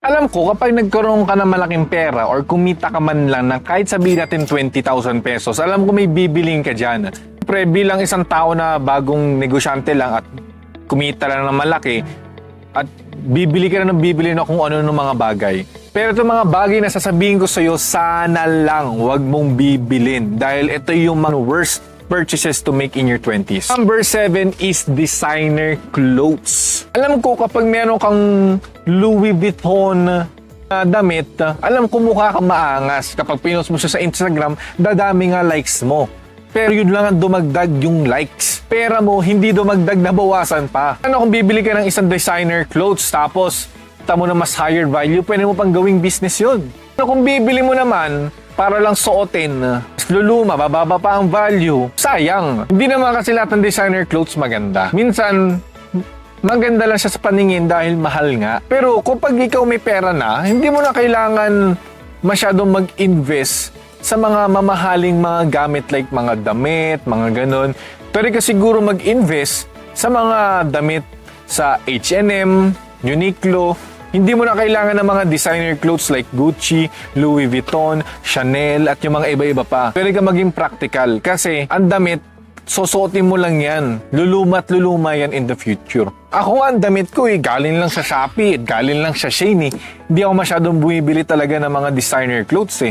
Alam ko, kapag nagkaroon ka ng malaking pera or kumita ka man lang ng kahit sabihin natin 20,000 pesos, alam ko may bibiling ka dyan. Pre, bilang isang tao na bagong negosyante lang at kumita lang ng malaki at bibili ka na ng bibili na kung ano ng mga bagay. Pero itong mga bagay na sasabihin ko sa'yo, sana lang wag mong bibilin dahil ito yung mga worst purchases to make in your 20s. Number 7 is designer clothes. Alam ko kapag meron kang Louis Vuitton na damit, alam ko mukha kang maangas. Kapag pinost mo siya sa Instagram, dadami nga likes mo. Pero yun lang ang dumagdag yung likes. Pera mo, hindi dumagdag, nabawasan pa. Ano kung bibili ka ng isang designer clothes tapos kita mo na mas higher value, pwede mo pang gawing business yun. Ano kung bibili mo naman para lang suotin, luluma, bababa pa ang value. Sayang. Hindi naman kasi lahat ng designer clothes maganda. Minsan, maganda lang siya sa paningin dahil mahal nga. Pero kapag ikaw may pera na, hindi mo na kailangan masyadong mag-invest sa mga mamahaling mga gamit like mga damit, mga ganon. Pwede ka siguro mag-invest sa mga damit sa H&M, Uniqlo. Hindi mo na kailangan ng mga designer clothes like Gucci, Louis Vuitton, Chanel at yung mga iba-iba pa. Pwede ka maging practical kasi ang damit, susuotin mo lang yan. Luluma at luluma yan in the future. Ako ang damit ko galing lang sa Shopee, galing lang sa Shein. Hindi ako masyadong bumibili talaga ng mga designer clothes